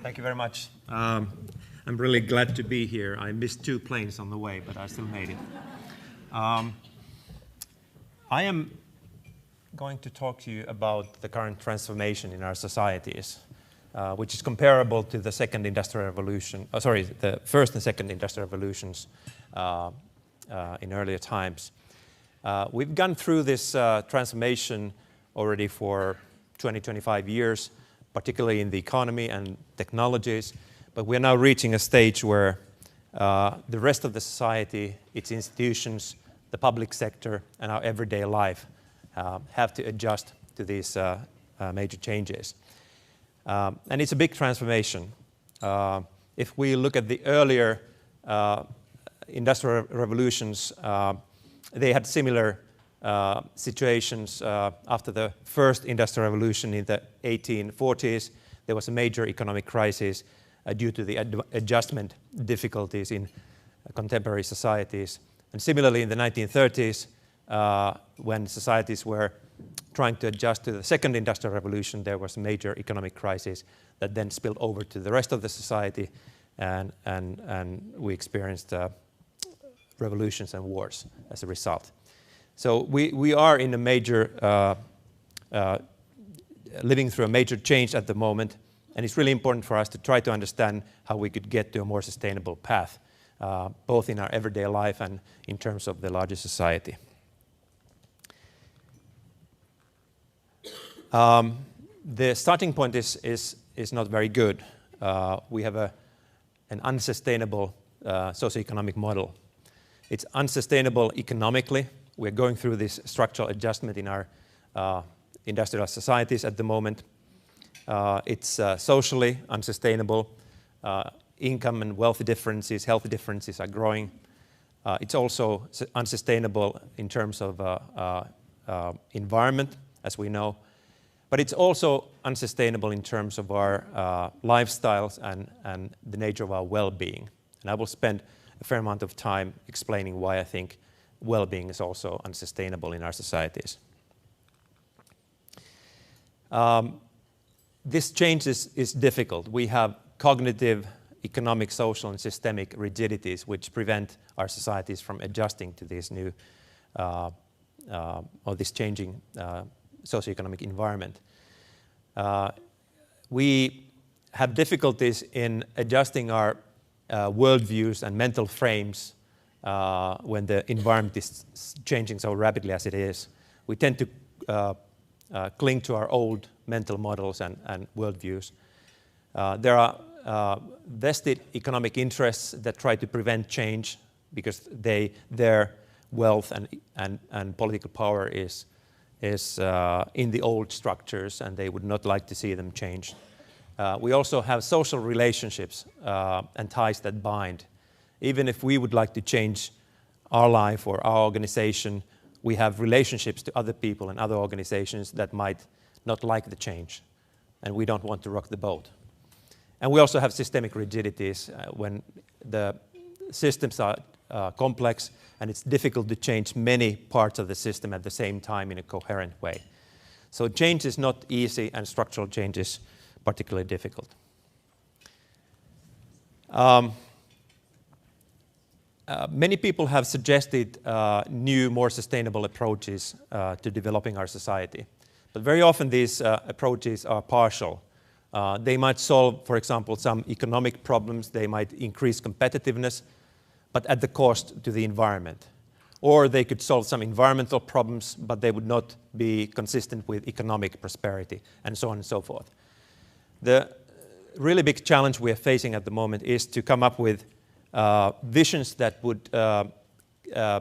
Thank you very much. I'm really glad to be here. I missed 2 planes on the way, but I still made it. I am going to talk to you about the current transformation in our societies, which is comparable to the second industrial revolution. The first and second industrial revolutions in earlier times. We've gone through this transformation already for 20-25 years, particularly in the economy and technologies, but we're now reaching a stage where the rest of the society, its institutions, the public sector, and our everyday life have to adjust to these major changes. And it's a big transformation. If we look at the earlier industrial revolutions, they had similar situations. After the first industrial revolution in the 1840s, there was a major economic crisis due to the adjustment difficulties in contemporary societies. And similarly, in the 1930s, when societies were trying to adjust to the second industrial revolution, there was a major economic crisis that then spilled over to the rest of the society, and we experienced revolutions and wars as a result. So we are in a major, living through a major change at the moment, and it's really important for us to try to understand how we could get to a more sustainable path, both in our everyday life and in terms of the larger society. The starting point is not very good. We have an unsustainable socioeconomic model. It's unsustainable economically. We're going through this structural adjustment in our industrial societies at the moment. It's socially unsustainable. Income and wealth differences, health differences are growing. It's also unsustainable in terms of environment, as we know. But it's also unsustainable in terms of our lifestyles and the nature of our well-being. And I will spend a fair amount of time explaining why I think well-being is also unsustainable in our societies. This change is difficult. We have cognitive, economic, social, and systemic rigidities which prevent our societies from adjusting to this new or this changing socioeconomic environment. We have difficulties in adjusting our worldviews and mental frames when the environment is changing so rapidly as it is. We tend to cling to our old mental models and worldviews. There are vested economic interests that try to prevent change because their wealth and political power is in the old structures, and they would not like to see them change. We also have social relationships and ties that bind. Even if we would like to change our life or our organization, we have relationships to other people and other organizations that might not like the change, and we don't want to rock the boat. And we also have systemic rigidities when the systems are complex and it's difficult to change many parts of the system at the same time in a coherent way. So change is not easy, and structural change is particularly difficult. Many people have suggested new, more sustainable approaches to developing our society. But very often these approaches are partial. They might solve, for example, some economic problems. They might increase competitiveness, but at the cost to the environment. Or they could solve some environmental problems, but they would not be consistent with economic prosperity, and so on and so forth. The really big challenge we are facing at the moment is to come up with visions that would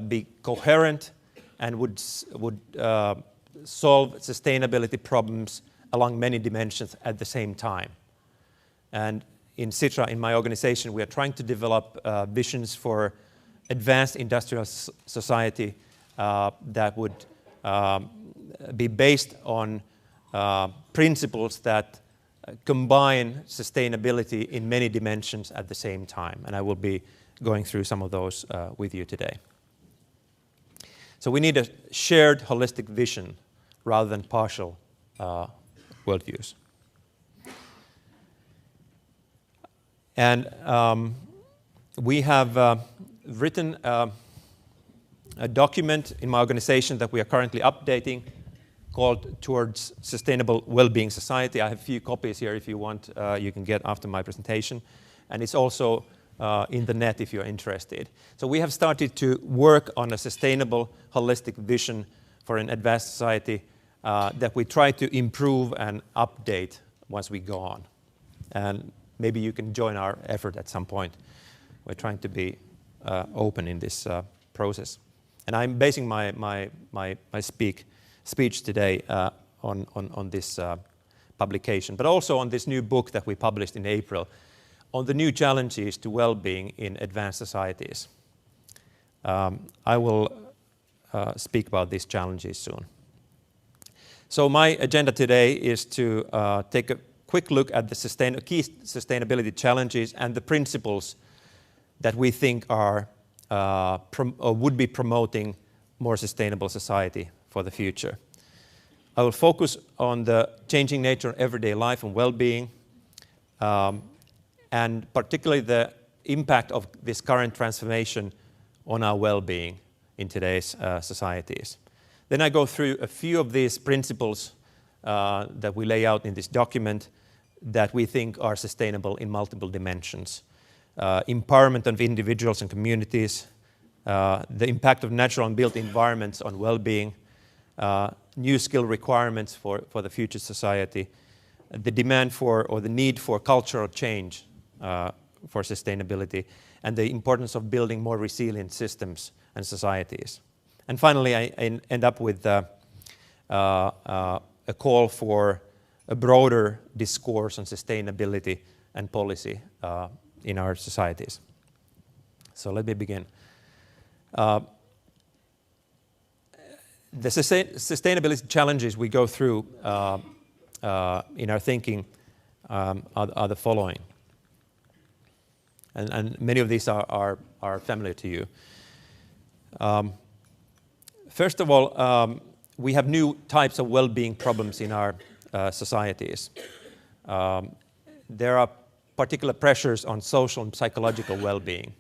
be coherent and would solve sustainability problems along many dimensions at the same time. And in Sitra, in my organization, we are trying to develop visions for advanced industrial society that would be based on principles that combine sustainability in many dimensions at the same time. And I will be going through some of those with you today. So we need a shared holistic vision rather than partial worldviews. And we have written a document in my organization that we are currently updating called Towards Sustainable Wellbeing Society. I have a few copies here if you want, you can get after my presentation. And it's also in the net if you're interested. So we have started to work on a sustainable, holistic vision for an advanced society that we try to improve and update once we go on. And maybe you can join our effort at some point. We're trying to be open in this process. And I'm basing my speech today on this publication, but also on this new book that we published in April on the new challenges to well-being in advanced societies. I will speak about these challenges soon. So my agenda today is to take a quick look at the key sustainability challenges and the principles that we think are or would be promoting more sustainable society for the future. I will focus on the changing nature of everyday life and well-being, and particularly the impact of this current transformation on our well-being in today's societies. Then I go through a few of these principles that we lay out in this document that we think are sustainable in multiple dimensions. Empowerment of individuals and communities, the impact of natural and built environments on well-being, new skill requirements for the future society, the demand for or the need for cultural change for sustainability, and the importance of building more resilient systems and societies. And finally, I end up with a call for a broader discourse on sustainability and policy in our societies. So let me begin. The sustainability challenges we go through in our thinking are the following. And many of these are familiar to you. First of all, we have new types of well-being problems in our societies. There are particular pressures on social and psychological well-being.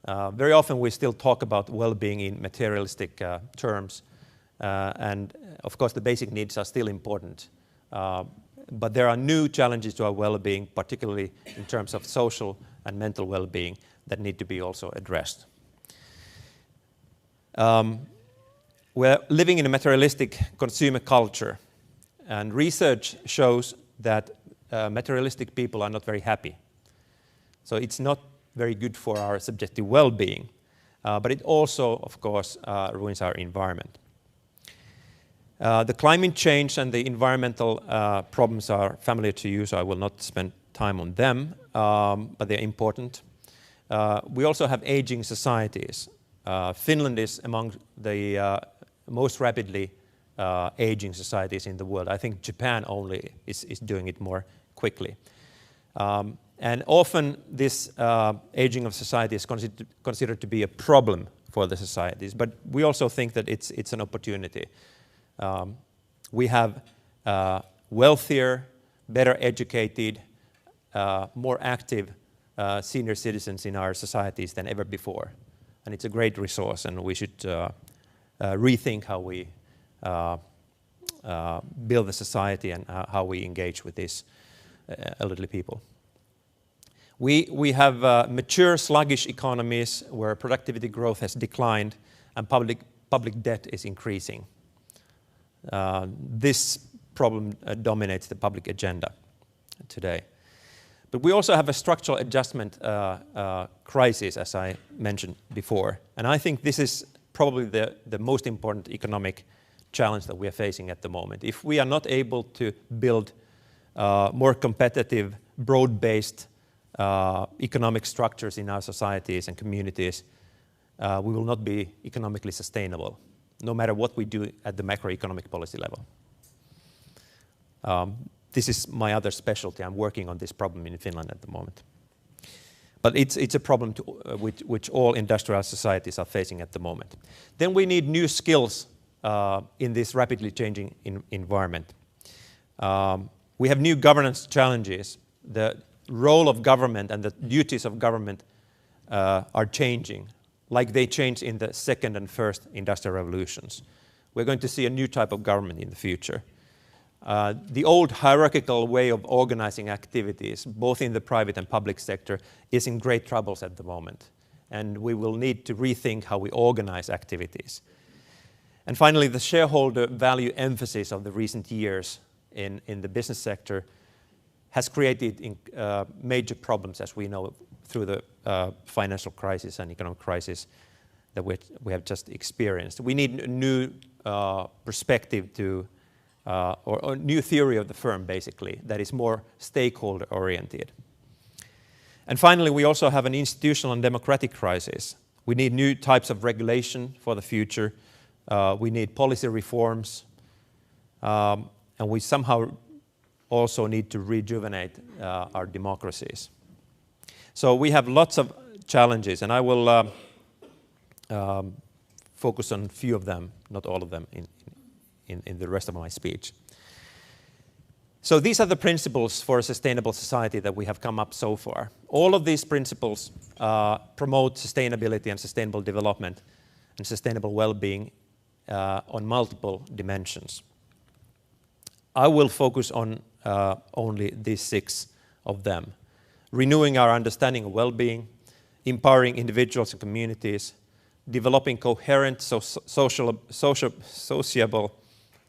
Very often we still talk about well-being in materialistic terms, and of course the basic needs are still important. But there are new challenges to our well-being, particularly in terms of social and mental well-being, that need to be also addressed. We're living in a materialistic consumer culture, and research shows that materialistic people are not very happy. So it's not very good for our subjective well-being, but it also, of course, ruins our environment. The climate change and the environmental problems are familiar to you, so I will not spend time on them, but they're important. We also have aging societies. Finland is among the most rapidly aging societies in the world. I think Japan only is doing it more quickly. And often this aging of society is considered to be a problem for the societies, but we also think that it's an opportunity. We have wealthier, better educated, more active senior citizens in our societies than ever before. And it's a great resource, and we should rethink how we build the society and how we engage with these elderly people. We have mature, sluggish economies where productivity growth has declined and public debt is increasing. This problem dominates the public agenda today. But we also have a structural adjustment crisis, as I mentioned before. And I think this is probably the most important economic challenge that we are facing at the moment. If we are not able to build more competitive, broad-based economic structures in our societies and communities, we will not be economically sustainable, no matter what we do at the macroeconomic policy level. This is my other specialty. I'm working on this problem in Finland at the moment. But it's a problem which all industrial societies are facing at the moment. Then we need new skills in this rapidly changing environment. We have new governance challenges. The role of government and the duties of government are changing, like they changed in the second and first industrial revolutions. We're going to see a new type of government in the future. The old hierarchical way of organizing activities, both in the private and public sector, is in great troubles at the moment. And we will need to rethink how we organize activities. And finally, the shareholder value emphasis of the recent years in the business sector has created major problems, as we know, through the financial crisis and economic crisis that we have just experienced. We need a new perspective to, or new theory of the firm, basically, that is more stakeholder-oriented. And finally, we also have an institutional and democratic crisis. We need new types of regulation for the future. We need policy reforms. And we somehow also need to rejuvenate our democracies. So we have lots of challenges, and I will focus on a few of them, not all of them, in the rest of my speech. So these are the principles for a sustainable society that we have come up so far. All of these principles promote sustainability and sustainable development and sustainable well-being on multiple dimensions. I will focus on only these 6 of them: renewing our understanding of well-being, empowering individuals and communities, developing coherent, sociable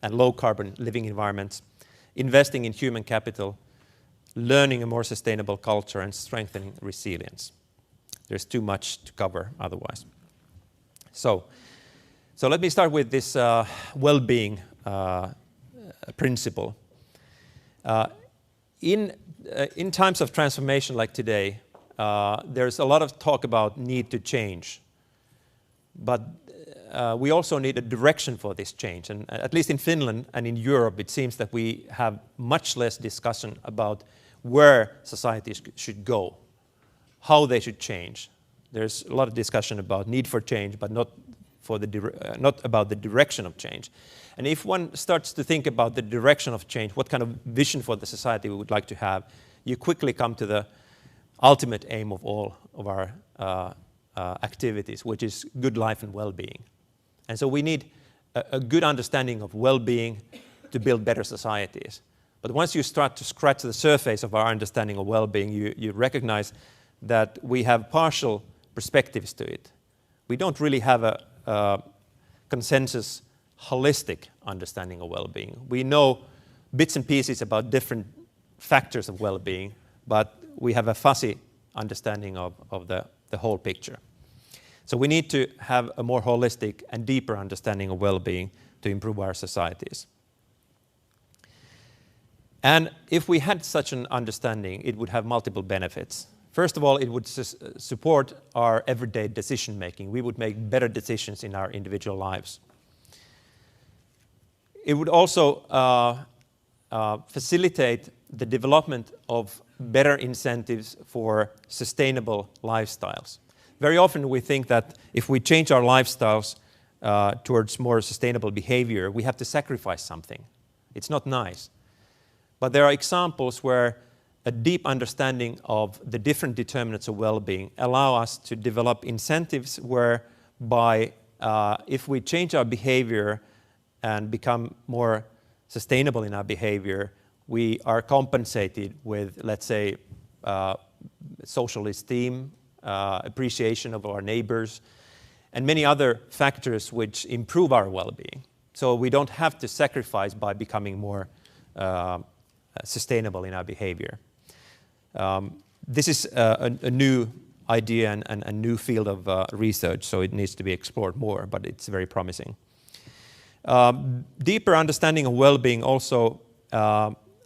and low-carbon living environments, investing in human capital, learning a more sustainable culture, and strengthening resilience. There's too much to cover otherwise. So let me start with this well-being principle. In times of transformation like today, there's a lot of talk about need to change. But we also need a direction for this change. And at least in Finland and in Europe, it seems that we have much less discussion about where societies should go, how they should change. There's a lot of discussion about need for change, but not about the direction of change. And if one starts to think about the direction of change, what kind of vision for the society we would like to have, you quickly come to the ultimate aim of all of our activities, which is good life and well-being. And so we need a good understanding of well-being to build better societies. But once you start to scratch the surface of our understanding of well-being, you recognize that we have partial perspectives to it. We don't really have a consensus, holistic understanding of well-being. We know bits and pieces about different factors of well-being, but we have a fuzzy understanding of the whole picture. So we need to have a more holistic and deeper understanding of well-being to improve our societies. And if we had such an understanding, it would have multiple benefits. First of all, it would support our everyday decision-making. We would make better decisions in our individual lives. It would also facilitate the development of better incentives for sustainable lifestyles. Very often we think that if we change our lifestyles towards more sustainable behavior, we have to sacrifice something. It's not nice. But there are examples where a deep understanding of the different determinants of well-being allow us to develop incentives whereby if we change our behavior and become more sustainable in our behavior, we are compensated with, let's say, social esteem, appreciation of our neighbors, and many other factors which improve our well-being. So we don't have to sacrifice by becoming more sustainable in our behavior. This is a new idea and a new field of research, so it needs to be explored more, but it's very promising. Deeper understanding of well-being also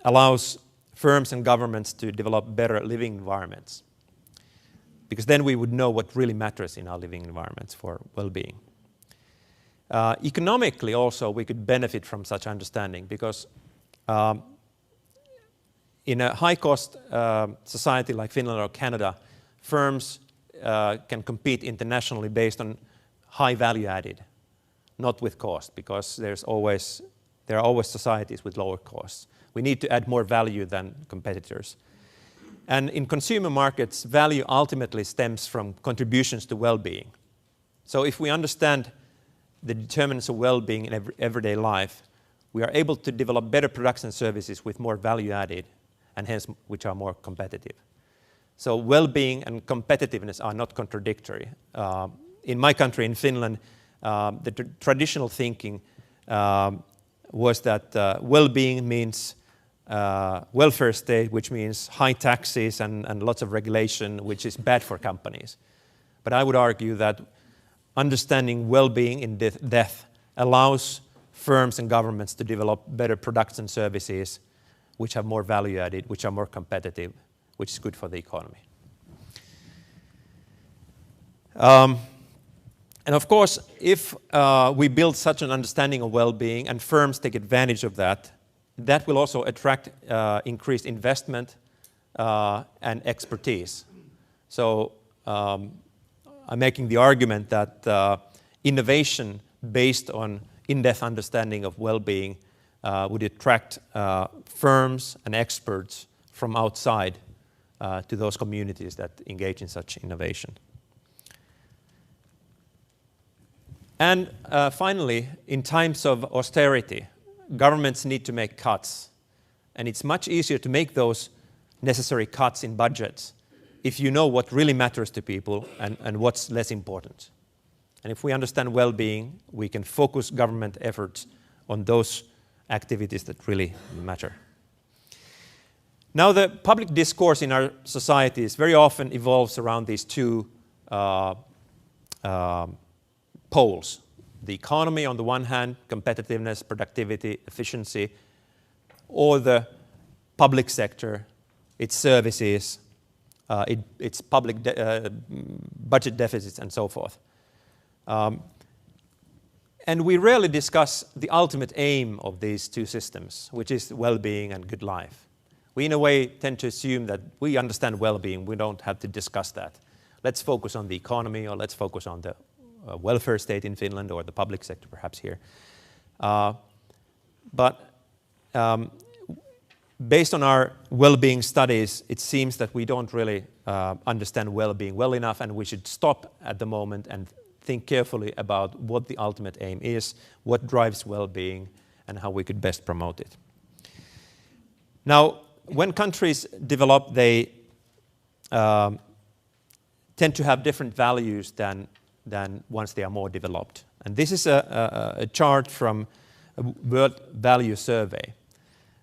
allows firms and governments to develop better living environments, because then we would know what really matters in our living environments for well-being. Economically also, we could benefit from such understanding, because in a high-cost society like Finland or Canada, firms can compete internationally based on high value added, not with cost, because there are always societies with lower costs. We need to add more value than competitors. And in consumer markets, value ultimately stems from contributions to well-being. So if we understand the determinants of well-being in everyday life, we are able to develop better products and services with more value added, and hence which are more competitive. So well-being and competitiveness are not contradictory. In my country, in Finland, the traditional thinking was that well-being means welfare state, which means high taxes and lots of regulation, which is bad for companies. But I would argue that understanding well-being in depth allows firms and governments to develop better products and services which have more value added, which are more competitive, which is good for the economy. And of course, if we build such an understanding of well-being and firms take advantage of that, that will also attract increased investment and expertise. So I'm making the argument that innovation based on in-depth understanding of well-being would attract firms and experts from outside to those communities that engage in such innovation. And finally, in times of austerity, governments need to make cuts. And it's much easier to make those necessary cuts in budgets if you know what really matters to people and what's less important. And if we understand well-being, we can focus government efforts on those activities that really matter. Now, the public discourse in our societies very often evolves around these two poles. The economy on the one hand, competitiveness, productivity, efficiency, or the public sector, its services, its public budget deficits, and so forth. And we rarely discuss the ultimate aim of these two systems, which is well-being and good life. We, in a way, tend to assume that we understand well-being, we don't have to discuss that. Let's focus on the economy, or let's focus on the welfare state in Finland, or the public sector perhaps here. But based on our well-being studies, it seems that we don't really understand well-being well enough, and we should stop at the moment and think carefully about what the ultimate aim is, what drives well-being, and how we could best promote it. Now, when countries develop, they tend to have different values than once they are more developed. And this is a chart from a World Value Survey.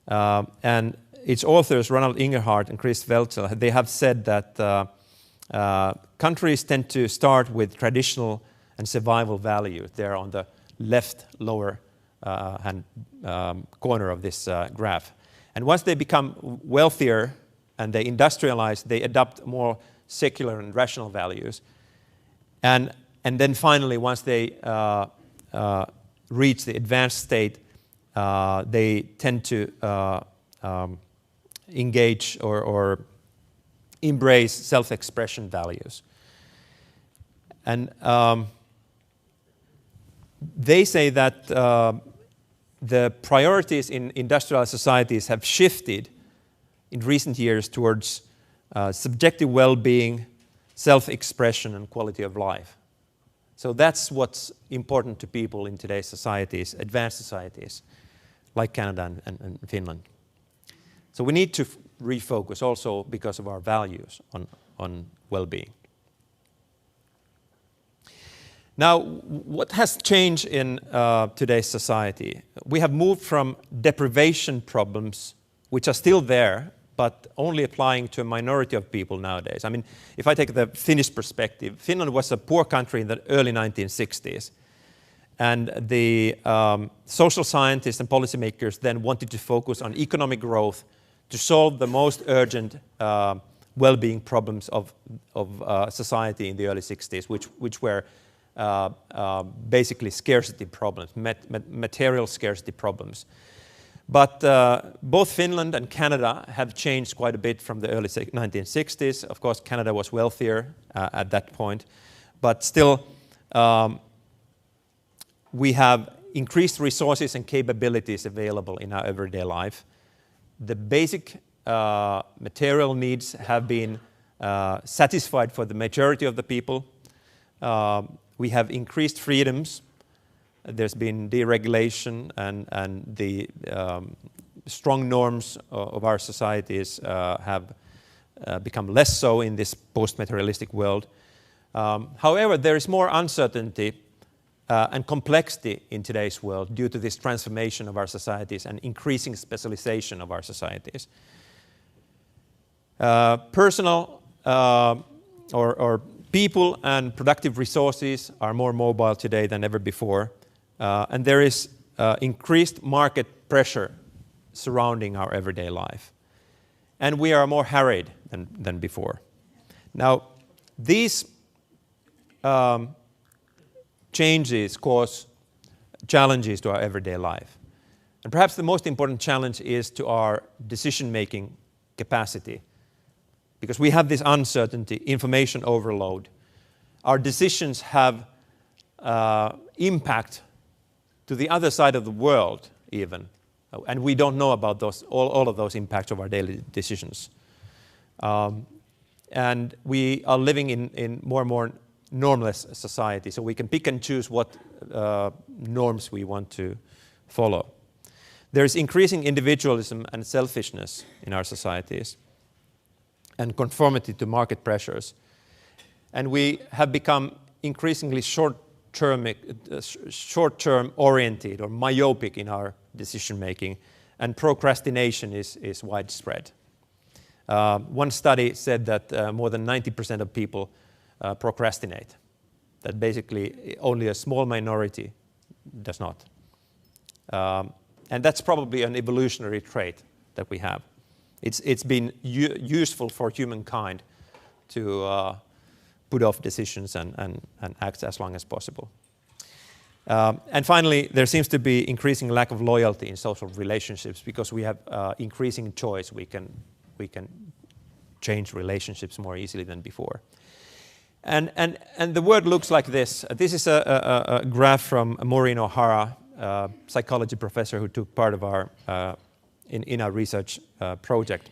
And its authors, Ronald Ingerhardt and Chris Welchel, they have said that countries tend to start with traditional and survival values. They're on the left lower hand corner of this graph. And once they become wealthier and they industrialize, they adopt more secular and rational values. And then finally, once they reach the advanced state, they tend to engage or embrace self-expression values. And they say that the priorities in industrialized societies have shifted in recent years towards subjective well-being, self-expression, and quality of life. So that's what's important to people in today's societies, advanced societies, like Canada and Finland. So we need to refocus also because of our values on well-being. Now, what has changed in today's society? We have moved from deprivation problems, which are still there, but only applying to a minority of people nowadays. I mean, if I take the Finnish perspective, Finland was a poor country in the early 1960s. And the social scientists and policymakers then wanted to focus on economic growth to solve the most urgent well-being problems of society in the early 60s, which were basically scarcity problems, material scarcity problems. But both Finland and Canada have changed quite a bit from the early 1960s. Of course, Canada was wealthier at that point, but still we have increased resources and capabilities available in our everyday life. The basic material needs have been satisfied for the majority of the people. We have increased freedoms. There's been deregulation, and the strong norms of our societies have become less so in this post-materialistic world. However, there is more uncertainty and complexity in today's world due to this transformation of our societies and increasing specialization of our societies. Personal or people and productive resources are more mobile today than ever before, and there is increased market pressure surrounding our everyday life. And we are more harried than before. Now, these changes cause challenges to our everyday life. And perhaps the most important challenge is to our decision-making capacity. Because we have this uncertainty, information overload. Our decisions have impact to the other side of the world even. And we don't know about all of those impacts of our daily decisions. And we are living in more and more normless society, so we can pick and choose what norms we want to follow. There is increasing individualism and selfishness in our societies, and conformity to market pressures. And we have become increasingly short-term oriented or myopic in our decision-making, and procrastination is widespread. One study said that more than 90% of people procrastinate, that basically only a small minority does not. And that's probably an evolutionary trait that we have. It's been useful for humankind to put off decisions and act as long as possible. And finally, there seems to be increasing lack of loyalty in social relationships because we have increasing choice. We can change relationships more easily than before. And the world looks like this. This is a graph from Maureen O'Hara, a psychology professor who took part of our in our research project.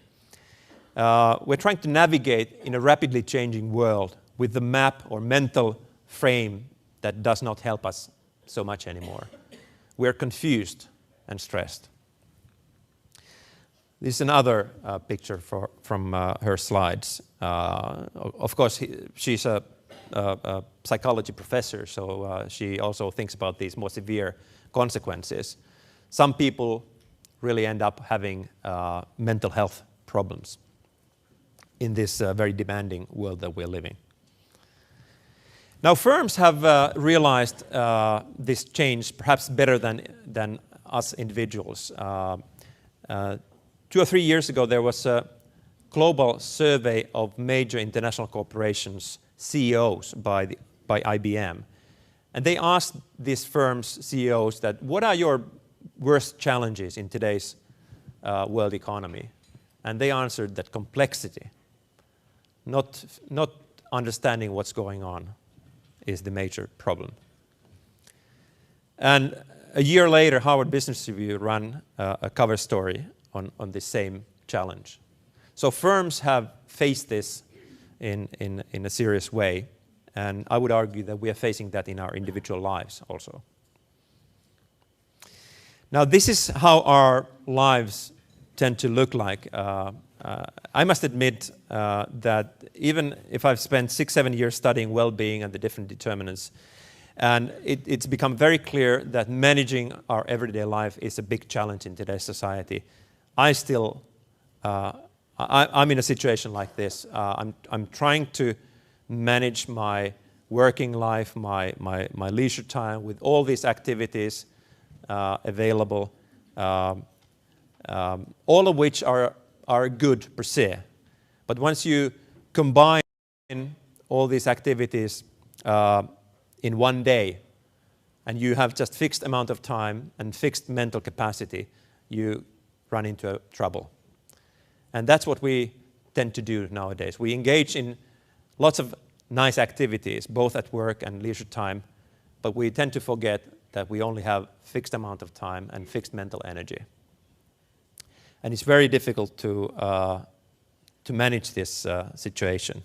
We're trying to navigate in a rapidly changing world with the map or mental frame that does not help us so much anymore. We're confused and stressed. This is another picture from her slides. Of course, she's a psychology professor, so she also thinks about these more severe consequences. Some people really end up having mental health problems in this very demanding world that we're living. Now, firms have realized this change perhaps better than us individuals. 2 or 3 years ago, there was a global survey of major international corporations' CEOs by IBM. And they asked these firms' CEOs that, what are your worst challenges in today's world economy? And they answered that complexity, not understanding what's going on, is the major problem. And a year later, Harvard Business Review ran a cover story on the same challenge. So firms have faced this in a serious way, and I would argue that we are facing that in our individual lives also. Now, this is how our lives tend to look like. I must admit that even if I've spent 6-7 years studying well-being and the different determinants, and it's become very clear that managing our everyday life is a big challenge in today's society. I'm in a situation like this. I'm trying to manage my working life, my leisure time with all these activities available, all of which are good per se. But once you combine all these activities in one day, and you have just fixed amount of time and fixed mental capacity, you run into trouble. And that's what we tend to do nowadays. We engage in lots of nice activities, both at work and leisure time, but we tend to forget that we only have fixed amount of time and fixed mental energy. And it's very difficult to manage this situation.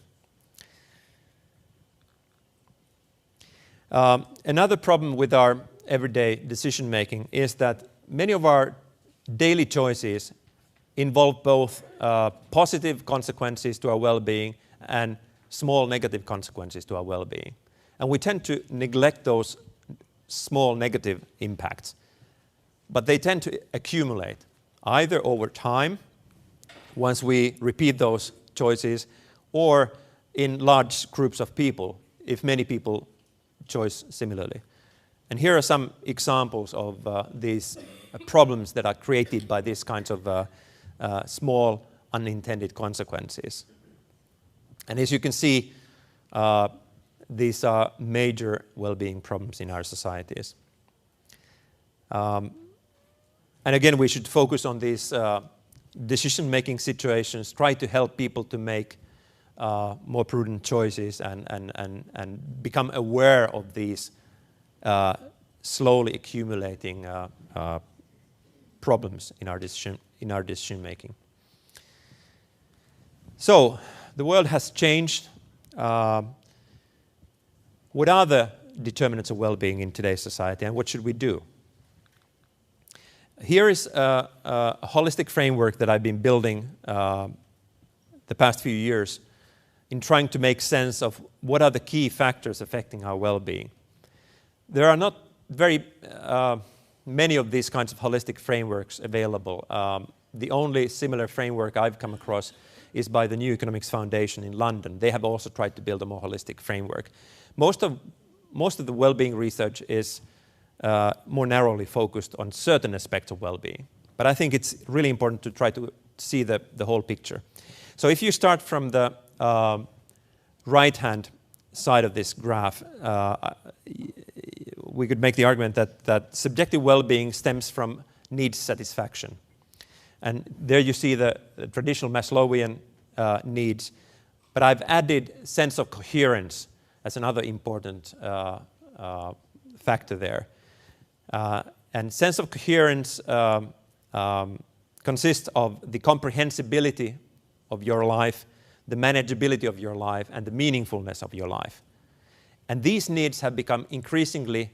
Another problem with our everyday decision making is that many of our daily choices involve both positive consequences to our well-being and small negative consequences to our well-being. And we tend to neglect those small negative impacts, but they tend to accumulate either over time, once we repeat those choices, or in large groups of people, if many people choose similarly. And here are some examples of these problems that are created by these kinds of small unintended consequences. And as you can see, these are major well-being problems in our societies. And again, we should focus on these decision-making situations, try to help people to make more prudent choices and become aware of these slowly accumulating problems in our decision-making. So, the world has changed. What are the determinants of well-being in today's society, and what should we do? Here is a holistic framework that I've been building the past few years in trying to make sense of what are the key factors affecting our well-being. There are not very many of these kinds of holistic frameworks available. The only similar framework I've come across is by the New Economics Foundation in London. They have also tried to build a more holistic framework. Most of the well-being research is more narrowly focused on certain aspects of well-being. But I think it's really important to try to see the whole picture. So if you start from the right-hand side of this graph, we could make the argument that subjective well-being stems from needs satisfaction. And there you see the traditional Maslowian needs, but I've added sense of coherence as another important factor there. And sense of coherence consists of the comprehensibility of your life, the manageability of your life, and the meaningfulness of your life. And these needs have become increasingly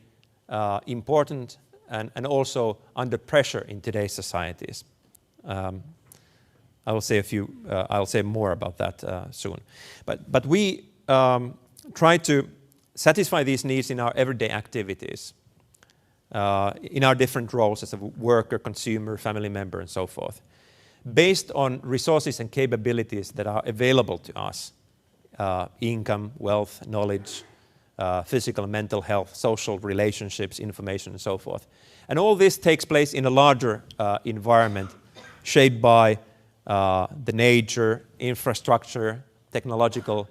important and also under pressure in today's societies. I'll say more about that soon. But we try to satisfy these needs in our everyday activities, in our different roles as a worker, consumer, family member, and so forth, based on resources and capabilities that are available to us: income, wealth, knowledge, physical and mental health, social relationships, information, and so forth. And all this takes place in a larger environment shaped by the nature, infrastructure, technological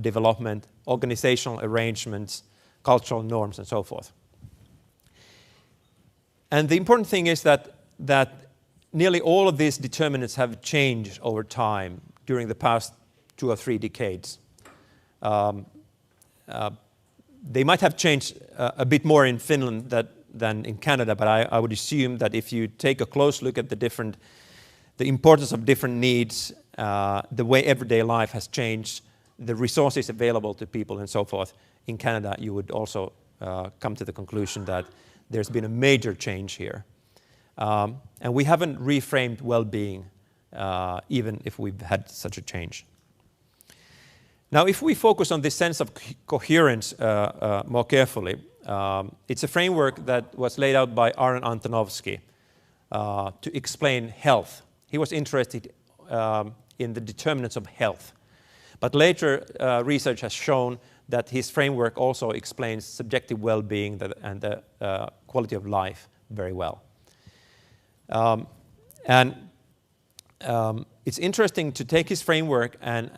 development, organizational arrangements, cultural norms, and so forth. And the important thing is that nearly all of these determinants have changed over time during the past 2 or 3 decades. They might have changed a bit more in Finland than in Canada, but I would assume that if you take a close look at the importance of different needs, the way everyday life has changed, the resources available to people and so forth, in Canada you would also come to the conclusion that there's been a major change here. And we haven't reframed well-being even if we've had such a change. Now, if we focus on this sense of coherence more carefully, it's a framework that was laid out by Aaron Antonovsky to explain health. He was interested in the determinants of health. But later research has shown that his framework also explains subjective well-being and the quality of life very well. It's interesting to take his framework and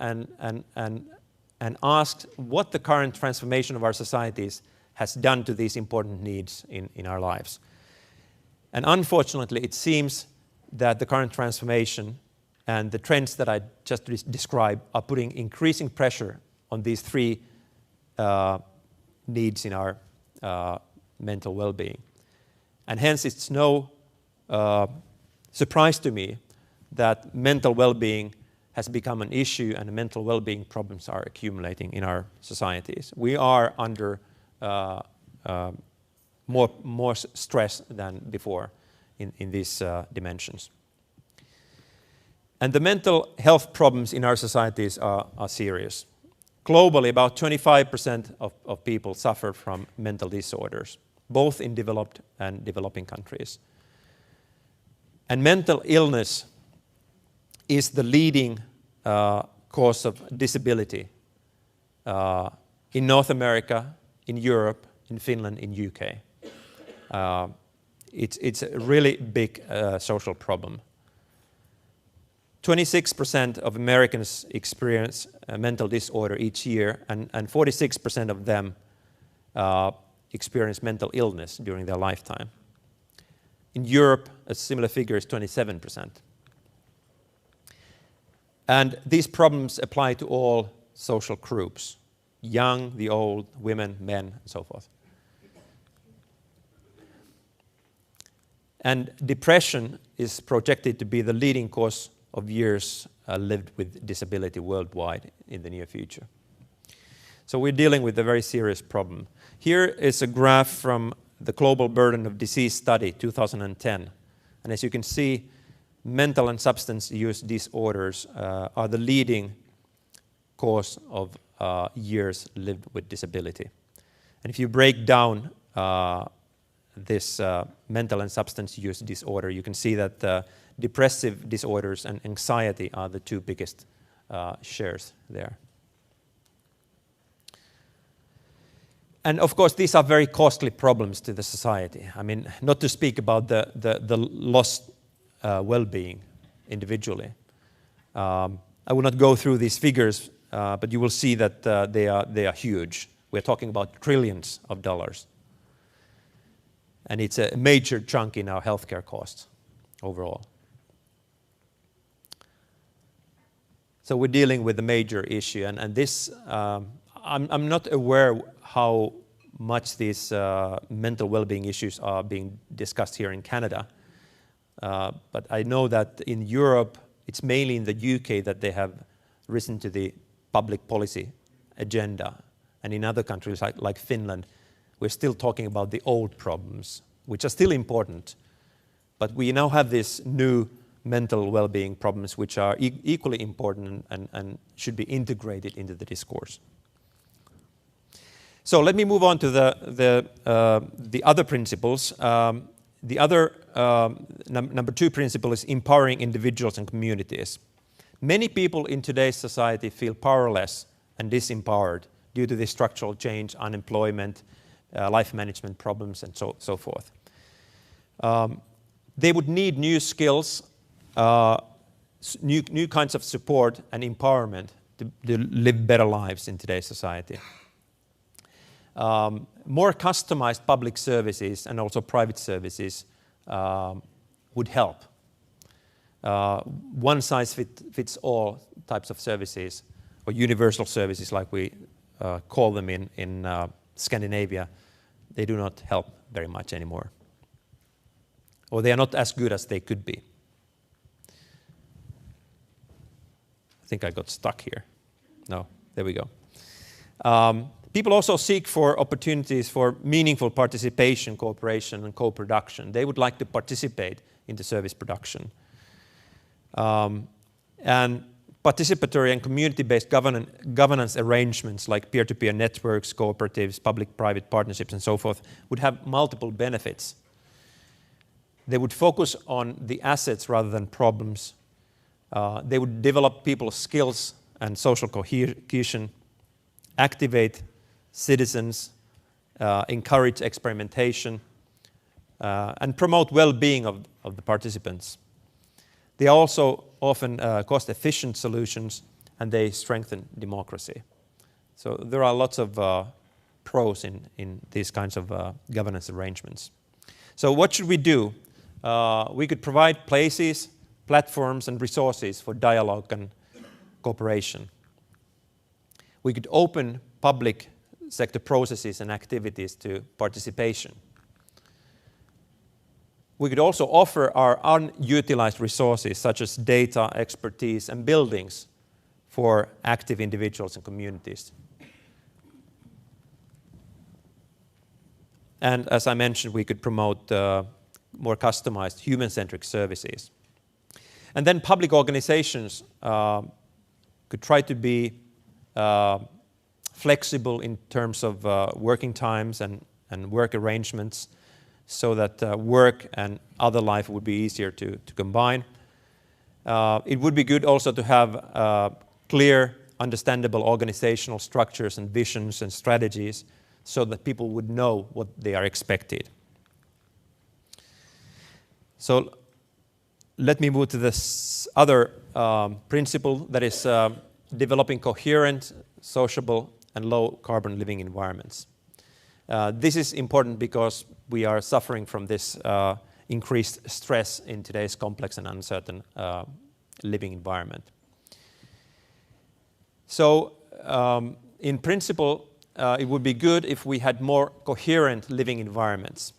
ask what the current transformation of our societies has done to these important needs in our lives. And unfortunately, it seems that the current transformation and the trends that I just described are putting increasing pressure on these 3 needs in our mental well-being. And hence, it's no surprise to me that mental well-being has become an issue and mental well-being problems are accumulating in our societies. We are under more stress than before in these dimensions. And the mental health problems in our societies are serious. Globally, about 25% of people suffer from mental disorders, both in developed and developing countries. And mental illness is the leading cause of disability in North America, in Europe, in Finland, in UK. It's a really big social problem. 26% of Americans experience a mental disorder each year, and 46% of them experience mental illness during their lifetime. In Europe, a similar figure is 27%. And these problems apply to all social groups, young, the old, women, men, and so forth. And depression is projected to be the leading cause of years lived with disability worldwide in the near future. So we're dealing with a very serious problem. Here is a graph from the Global Burden of Disease Study 2010. And as you can see, mental and substance use disorders are the leading cause of years lived with disability. And if you break down this mental and substance use disorder, you can see that depressive disorders and anxiety are the two biggest shares there. And of course, these are very costly problems to the society. I mean, not to speak about the lost well-being individually. I will not go through these figures, but you will see that they are huge. We're talking about trillions of dollars. And it's a major chunk in our healthcare costs overall. So we're dealing with a major issue, and this, I'm not aware how much these mental well-being issues are being discussed here in Canada. But I know that in Europe, it's mainly in the UK that they have risen to the public policy agenda. And in other countries like Finland, we're still talking about the old problems, which are still important. But we now have this new mental well-being problems, which are equally important and should be integrated into the discourse. So let me move on to the other principles. The other number 2 principle is empowering individuals and communities. Many people in today's society feel powerless and disempowered due to the structural change, unemployment, life management problems, and so forth. They would need new skills, new kinds of support and empowerment to live better lives in today's society. More customized public services and also private services would help. One-size-fits-all types of services, or universal services like we call them in Scandinavia, they do not help very much anymore. Or they are not as good as they could be. I think I got stuck here. No, there we go. People also seek for opportunities for meaningful participation, cooperation, and co-production. They would like to participate in the service production. And participatory and community-based governance arrangements like peer-to-peer networks, cooperatives, public-private partnerships, and so forth would have multiple benefits. They would focus on the assets rather than problems. They would develop people's skills and social cohesion, activate citizens, encourage experimentation, and promote well-being of the participants. They are also often cost-efficient solutions, and they strengthen democracy. So there are lots of pros in these kinds of governance arrangements. So what should we do? We could provide places, platforms, and resources for dialogue and cooperation. We could open public sector processes and activities to participation. we could also offer our unutilized resources such as data, expertise, and buildings for active individuals and communities. And as I mentioned, we could promote more customized human-centric services. And then public organizations could try to be flexible in terms of working times and work arrangements so that work and other life would be easier to combine. It would be good also to have clear, understandable organizational structures and visions and strategies so that people would know what they are expected. So let me move to this other principle, that is developing coherent, sociable, and low-carbon living environments. This is important because we are suffering from this increased stress in today's complex and uncertain living environment. So, in principle, it would be good if we had more coherent living environments.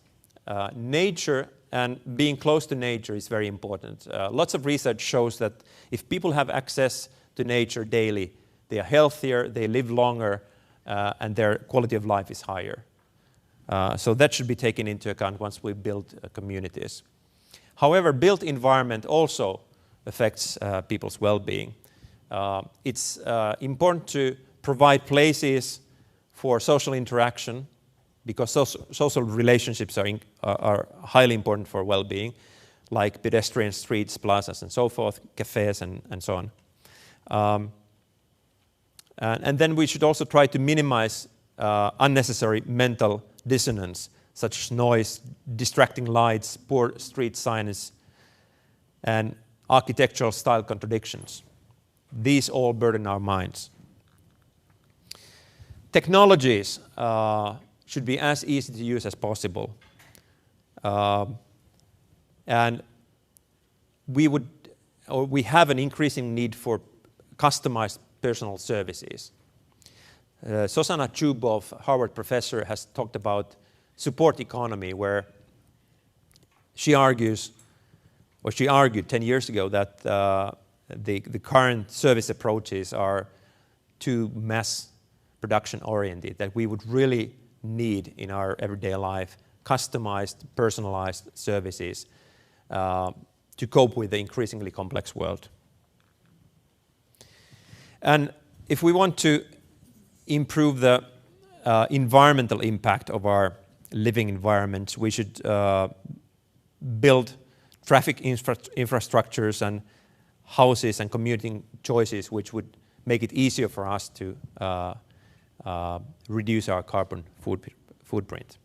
Nature and being close to nature is very important. Lots of research shows that if people have access to nature daily, they are healthier, they live longer, and their quality of life is higher. So that should be taken into account once we build communities. However, built environment also affects people's well-being. It's important to provide places for social interaction because social relationships are highly important for well-being, like pedestrian streets, plazas, and so forth, cafes, and so on. And then we should also try to minimize unnecessary mental dissonance, such as noise, distracting lights, poor street signage, and architectural style contradictions. These all burden our minds. Technologies should be as easy to use as possible. And we have an increasing need for customized personal services. Zsuzsanna Chubov, Harvard professor, has talked about support economy, where she argued 10 years ago that the current service approaches are too mass production oriented, that we would really need in our everyday life customized, personalized services to cope with the increasingly complex world. And if we want to improve the environmental impact of our living environment, we should build traffic infrastructures and houses and commuting choices which would make it easier for us to reduce our carbon footprint.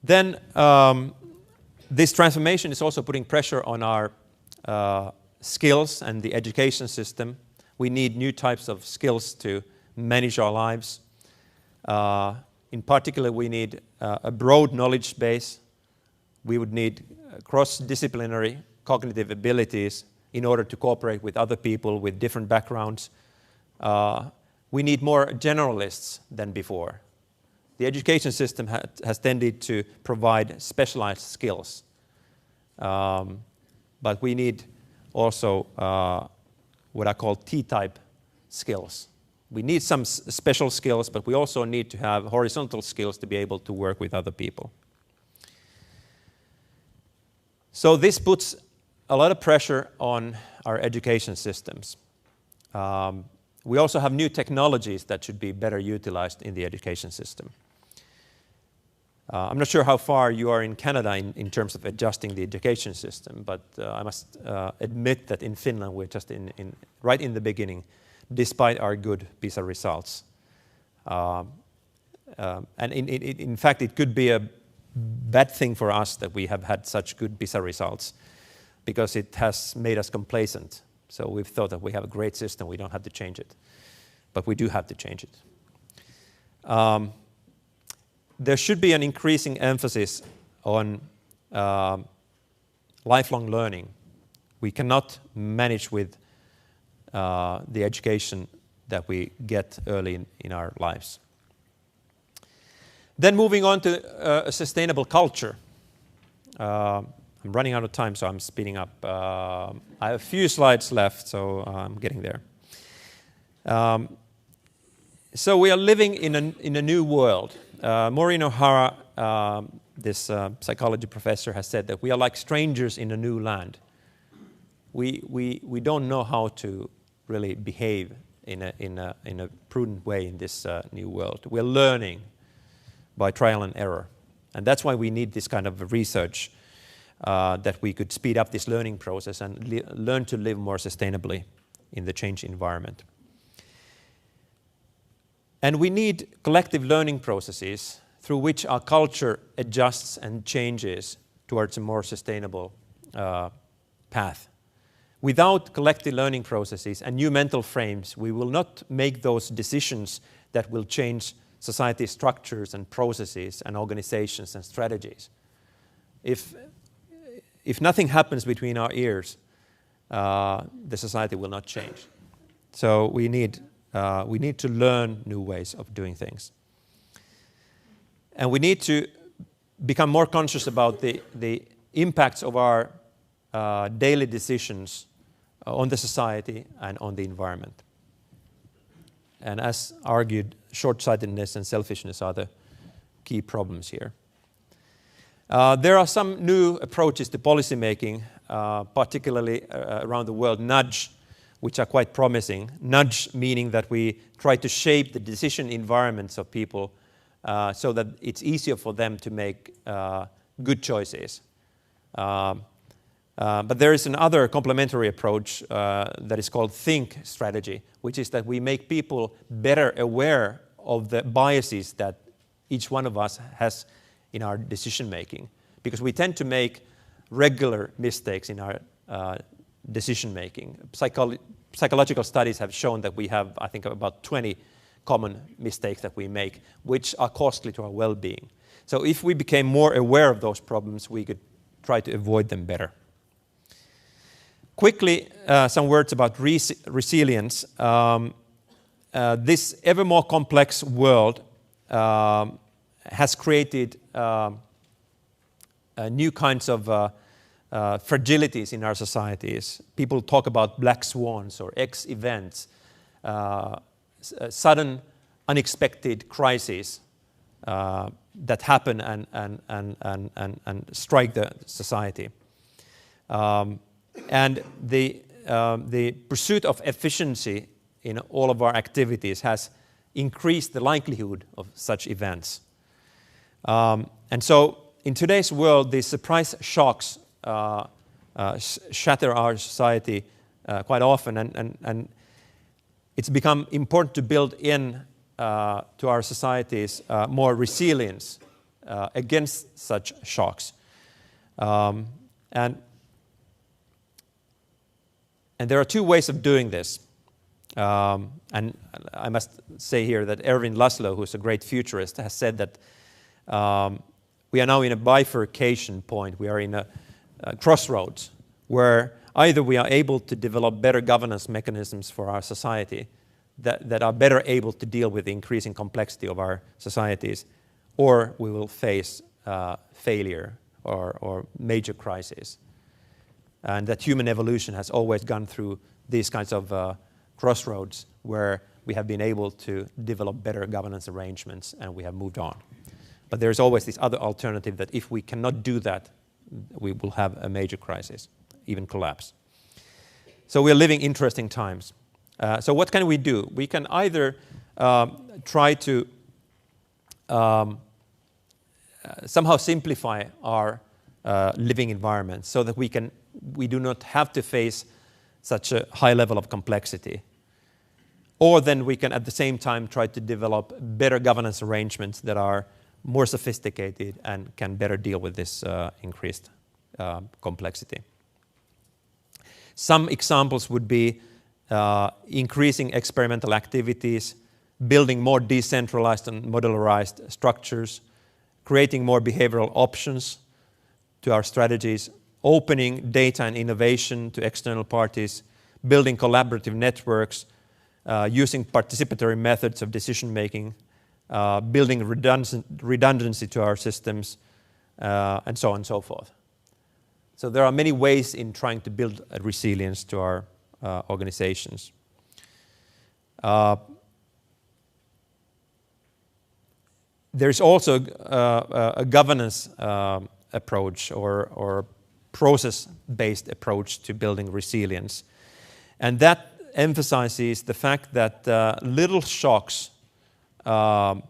Then this transformation is also putting pressure on our skills and the education system. We need new types of skills to manage our lives. In particular, we need a broad knowledge base. We would need cross-disciplinary cognitive abilities in order to cooperate with other people with different backgrounds. We need more generalists than before. The education system has tended to provide specialized skills. But we need also what I call T-type skills. We need some special skills, but we also need to have horizontal skills to be able to work with other people. So this puts a lot of pressure on our education systems. We also have new technologies that should be better utilized in the education system. I'm not sure how far you are in Canada in terms of adjusting the education system, but I must admit that in Finland we're just right in the beginning, despite our good PISA results. And in fact, it could be a bad thing for us that we have had such good PISA results, because it has made us complacent. So we've thought that we have a great system, we don't have to change it. But we do have to change it. There should be an increasing emphasis on lifelong learning. We cannot manage with the education that we get early in our lives. Then moving on to a sustainable culture. I'm running out of time, so I'm speeding up. I have a few slides left, so I'm getting there. So we are living in a new world. Maureen O'Hara, this psychology professor, has said that we are like strangers in a new land. We don't know how to really behave in a prudent way in this new world. We're learning by trial and error, and that's why we need this kind of research that we could speed up this learning process and learn to live more sustainably in the changed environment. And we need collective learning processes through which our culture adjusts and changes towards a more sustainable path. Without collective learning processes and new mental frames, we will not make those decisions that will change society's structures and processes and organizations and strategies. If nothing happens between our ears, the society will not change. So we need to learn new ways of doing things. And we need to become more conscious about the impacts of our daily decisions on the society and on the environment. And as argued, short-sightedness and selfishness are the key problems here. There are some new approaches to policy making, particularly around the world, nudge, which are quite promising. Nudge meaning that we try to shape the decision environments of people so that it's easier for them to make good choices. But there is another complementary approach that is called think strategy, which is that we make people better aware of the biases that each one of us has in our decision making, because we tend to make regular mistakes in our decision making. Psychological studies have shown that we have, I think, about 20 common mistakes that we make, which are costly to our well-being. So if we became more aware of those problems, we could try to avoid them better. Quickly, some words about resilience. This ever more complex world has created new kinds of fragilities in our societies. People talk about black swans or X events, sudden, unexpected crises that happen and strike the society. And the pursuit of efficiency in all of our activities has increased the likelihood of such events. And so in today's world, the surprise shocks shatter our society quite often, and it's become important to build in to our societies more resilience against such shocks. And there are two ways of doing this. And I must say here that Ervin Laszlo, who's a great futurist, has said that we are now in a bifurcation point. We are in a crossroads where either we are able to develop better governance mechanisms for our society that are better able to deal with the increasing complexity of our societies, or we will face failure or major crises. And that human evolution has always gone through these kinds of crossroads where we have been able to develop better governance arrangements and we have moved on. But there's always this other alternative that if we cannot do that, we will have a major crisis, even collapse. So we're living interesting times. So what can we do? We can either try to somehow simplify our living environment so that we do not have to face such a high level of complexity. Or then we can at the same time try to develop better governance arrangements that are more sophisticated and can better deal with this increased complexity. Some examples would be increasing experimental activities, building more decentralized and modularized structures, creating more behavioral options to our strategies, opening data and innovation to external parties, building collaborative networks, using participatory methods of decision-making, building redundancy to our systems, and so on and so forth. So there are many ways in trying to build a resilience to our organizations. There's also a governance approach or process-based approach to building resilience. And that emphasizes the fact that little shocks help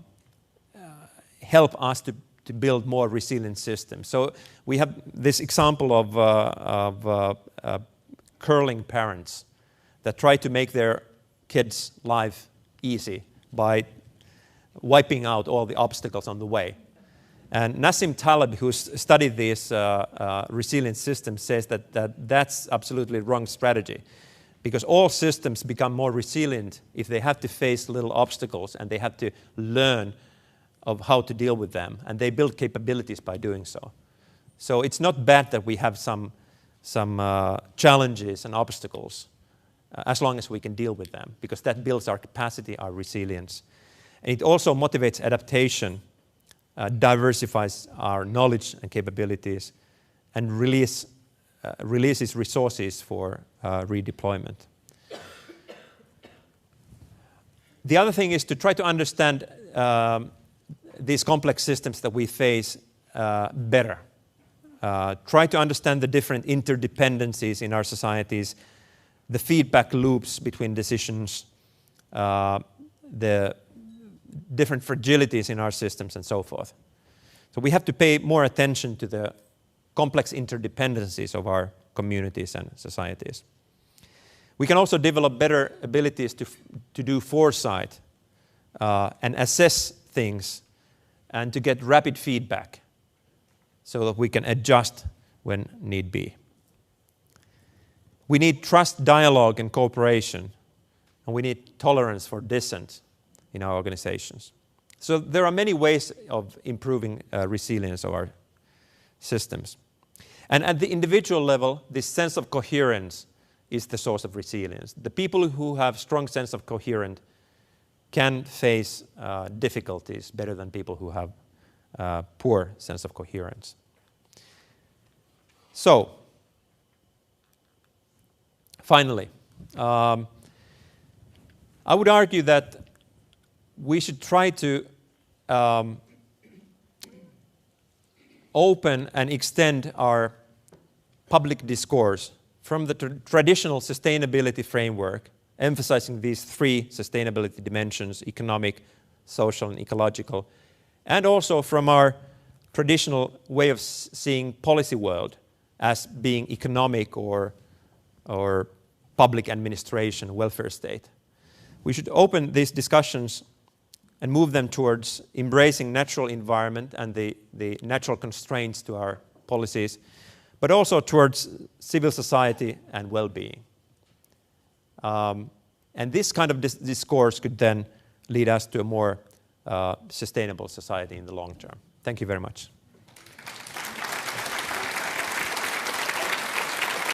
us to build more resilient systems. So we have this example of curling parents that try to make their kids' life easy by wiping out all the obstacles on the way. And Nassim Taleb, who's studied these resilient systems, says that that's absolutely wrong strategy, because all systems become more resilient if they have to face little obstacles and they have to learn of how to deal with them, and they build capabilities by doing so. So it's not bad that we have some challenges and obstacles, as long as we can deal with them, because that builds our capacity, our resilience. And it also motivates adaptation, diversifies our knowledge and capabilities, and releases resources for redeployment. The other thing is to try to understand these complex systems that we face better. Try to understand the different interdependencies in our societies, the feedback loops between decisions, the different fragilities in our systems, and so forth. So we have to pay more attention to the complex interdependencies of our communities and societies. We can also develop better abilities to do foresight and assess things and to get rapid feedback so that we can adjust when need be. We need trust, dialogue, and cooperation, and we need tolerance for dissent in our organizations. So there are many ways of improving resilience of our systems. And at the individual level, this sense of coherence is the source of resilience. The people who have strong sense of coherence can face difficulties better than people who have poor sense of coherence. So, finally, I would argue that we should try to open and extend our public discourse from the traditional sustainability framework, emphasizing these three sustainability dimensions: economic, social, and ecological, and also from our traditional way of seeing policy world as being economic or public administration, welfare state. We should open these discussions and move them towards embracing natural environment and the natural constraints to our policies, but also towards civil society and well-being. And this kind of discourse could then lead us to a more sustainable society in the long term. Thank you very much.